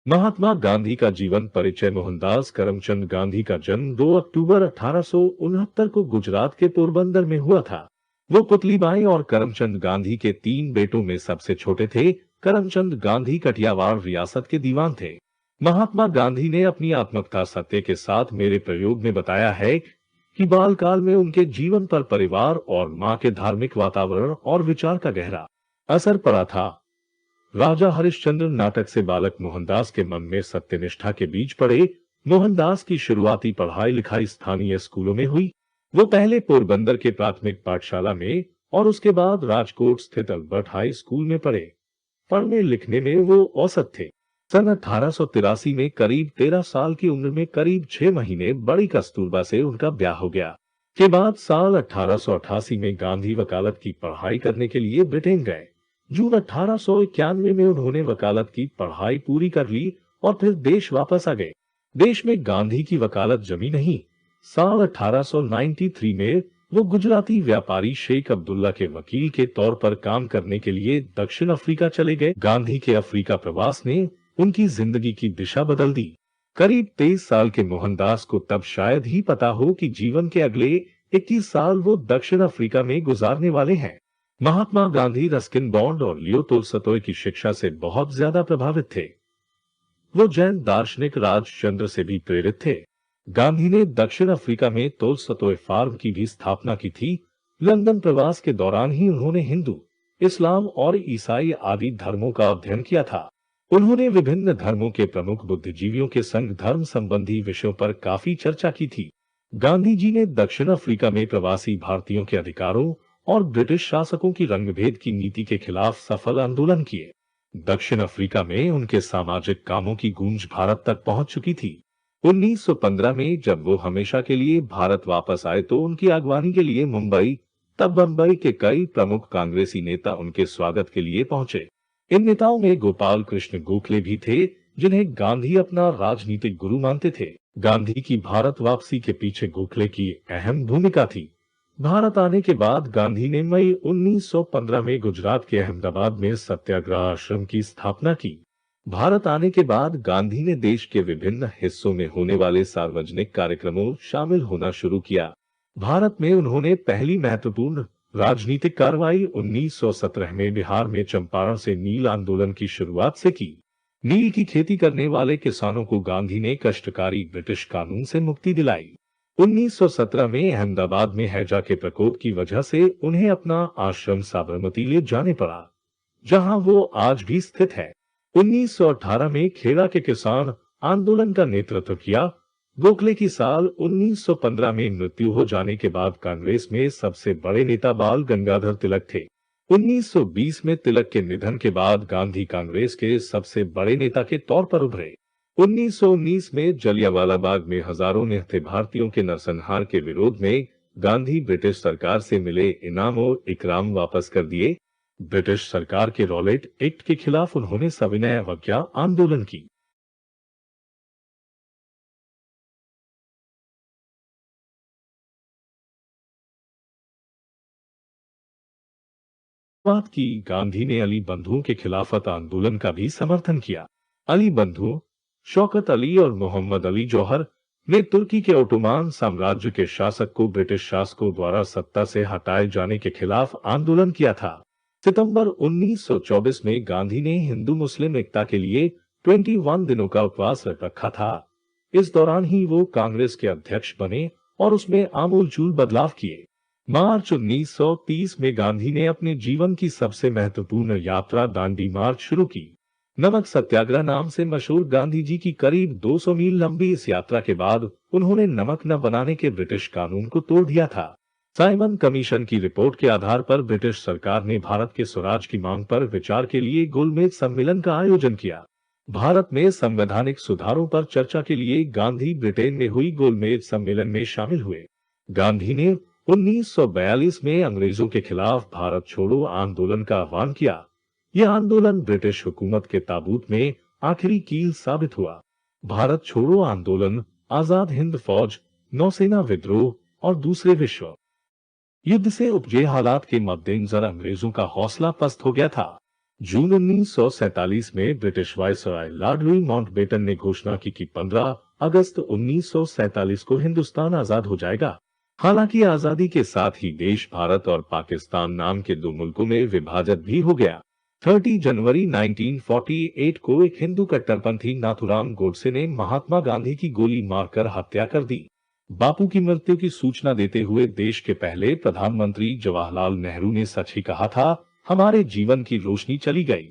महात्मा गांधी का जीवन परिचय। मोहनदास करमचंद गांधी का जन्म 2 अक्टूबर 1869 को गुजरात के पोरबंदर में हुआ था। वो पुतलीबाई और करमचंद गांधी के 3 बेटों में सबसे छोटे थे। करमचंद गांधी कटियावाड़ रियासत के दीवान थे। महात्मा गांधी ने अपनी आत्मकथा सत्य के साथ मेरे प्रयोग में बताया है कि बालकाल में उनके जीवन पर परिवार और मां के धार्मिक वातावरण और विचार का गहरा असर पड़ा था। राजा हरिश्चंद्र नाटक से बालक मोहनदास के मन में सत्यनिष्ठा के बीज पड़े। मोहनदास की शुरुआती पढ़ाई लिखाई स्थानीय स्कूलों में हुई। वो पहले पोरबंदर के प्राथमिक पाठशाला में और उसके बाद राजकोट स्थित अल्बर्ट हाई स्कूल में पढ़े। पढ़ने लिखने में वो औसत थे। सन 1883 में करीब 13 साल की उम्र में करीब 6 महीने बड़ी कस्तूरबा से उनका ब्याह हो गया। के बाद साल 1888 में गांधी वकालत की पढ़ाई करने के लिए ब्रिटेन गए। जून 1891 में उन्होंने वकालत की पढ़ाई पूरी कर ली और फिर देश वापस आ गए। देश में गांधी की वकालत जमी नहीं। साल 1893 में वो गुजराती व्यापारी शेख अब्दुल्ला के वकील के तौर पर काम करने के लिए दक्षिण अफ्रीका चले गए। गांधी के अफ्रीका प्रवास ने उनकी जिंदगी की दिशा बदल दी। करीब 23 साल के मोहनदास को तब शायद ही पता हो कि जीवन के अगले 21 साल वो दक्षिण अफ्रीका में गुजारने वाले हैं। महात्मा गांधी रस्किन बॉन्ड और लियो तोल्स्टॉय की शिक्षा से बहुत ज्यादा प्रभावित थे। वो जैन दार्शनिक राजचंद्र से भी प्रेरित थे। गांधी ने दक्षिण अफ्रीका में तोल्स्टॉय फार्म की भी स्थापना की थी। लंदन प्रवास के दौरान ही उन्होंने हिंदू, इस्लाम और ईसाई आदि धर्मों का अध्ययन किया था। उन्होंने विभिन्न धर्मों के प्रमुख बुद्धिजीवियों के संग धर्म संबंधी विषयों पर काफी चर्चा की थी। गांधी जी ने दक्षिण अफ्रीका में प्रवासी भारतीयों के अधिकारों और ब्रिटिश शासकों की रंगभेद की नीति के खिलाफ सफल आंदोलन किए। दक्षिण अफ्रीका में उनके सामाजिक कामों की गूंज भारत तक पहुंच चुकी थी। 1915 में जब वो हमेशा के लिए भारत वापस आए तो उनकी अगवानी के लिए तब मुंबई के कई प्रमुख कांग्रेसी नेता उनके स्वागत के लिए पहुंचे। इन नेताओं में गोपाल कृष्ण गोखले भी थे, जिन्हें गांधी अपना राजनीतिक गुरु मानते थे। गांधी की भारत वापसी के पीछे गोखले की अहम भूमिका थी। भारत आने के बाद गांधी ने मई 1915 में गुजरात के अहमदाबाद में सत्याग्रह आश्रम की स्थापना की। भारत आने के बाद गांधी ने देश के विभिन्न हिस्सों में होने वाले सार्वजनिक कार्यक्रमों शामिल होना शुरू किया। भारत में उन्होंने पहली महत्वपूर्ण राजनीतिक कार्रवाई 1917 में बिहार में चंपारण से नील आंदोलन की शुरुआत से की। नील की खेती करने वाले किसानों को गांधी ने कष्टकारी ब्रिटिश कानून से मुक्ति दिलाई। 1917 में अहमदाबाद में हैजा के प्रकोप की वजह से उन्हें अपना आश्रम साबरमती ले जाने पड़ा, जहां वो आज भी स्थित है। 1918 में खेड़ा के किसान आंदोलन का नेतृत्व किया। गोखले की साल 1915 में मृत्यु हो जाने के बाद कांग्रेस में सबसे बड़े नेता बाल गंगाधर तिलक थे। 1920 में तिलक के निधन के बाद गांधी कांग्रेस के सबसे बड़े नेता के तौर पर उभरे। 1919 में जलियांवाला बाग में हजारों निहत्थे भारतीयों के नरसंहार के विरोध में गांधी ब्रिटिश सरकार से मिले इनाम और इकराम वापस कर दिए। ब्रिटिश सरकार के रॉलेट एक्ट के खिलाफ उन्होंने सविनय अवज्ञा आंदोलन की। बात की गांधी ने अली बंधुओं के खिलाफत आंदोलन का भी समर्थन किया। अली बंधु शौकत अली और मोहम्मद अली जौहर ने तुर्की के ओटोमान साम्राज्य के शासक को ब्रिटिश शासकों द्वारा सत्ता से हटाए जाने के खिलाफ आंदोलन किया था। सितंबर 1924 में गांधी ने हिंदू मुस्लिम एकता के लिए 21 दिनों का उपवास रखा था। इस दौरान ही वो कांग्रेस के अध्यक्ष बने और उसमें आमूलचूल बदलाव किए। मार्च 1930 में गांधी ने अपने जीवन की सबसे महत्वपूर्ण यात्रा दांडी मार्च शुरू की। नमक सत्याग्रह नाम से मशहूर गांधी जी की करीब 200 मील लंबी इस यात्रा के बाद उन्होंने नमक न बनाने के ब्रिटिश कानून को तोड़ दिया था। साइमन कमीशन की रिपोर्ट के आधार पर ब्रिटिश सरकार ने भारत के स्वराज की मांग पर विचार के लिए गोलमेज सम्मेलन का आयोजन किया। भारत में संवैधानिक सुधारों पर चर्चा के लिए गांधी ब्रिटेन में हुई गोलमेज सम्मेलन में शामिल हुए। गांधी ने 1942 में अंग्रेजों के खिलाफ भारत छोड़ो आंदोलन का आह्वान किया। यह आंदोलन ब्रिटिश हुकूमत के ताबूत में आखिरी कील साबित हुआ। भारत छोड़ो आंदोलन, आजाद हिंद फौज, नौसेना विद्रोह और दूसरे विश्व युद्ध से उपजे हालात के मद्देनजर अंग्रेजों का हौसला पस्त हो गया था। जून 1947 में British viceroy Lord Louis Mountbatten ने घोषणा की कि 15 अगस्त 1947 को हिंदुस्तान आजाद हो जाएगा। हालांकि आजादी के साथ ही देश भारत और पाकिस्तान नाम के दो मुल्कों में विभाजित भी हो गया। 30 जनवरी 1948 को एक हिंदू कट्टरपंथी नाथुराम गोडसे ने महात्मा गांधी की गोली मारकर हत्या कर दी। बापू की मृत्यु की सूचना देते हुए देश के पहले प्रधानमंत्री जवाहरलाल नेहरू ने सच ही कहा था, हमारे जीवन की रोशनी चली गई।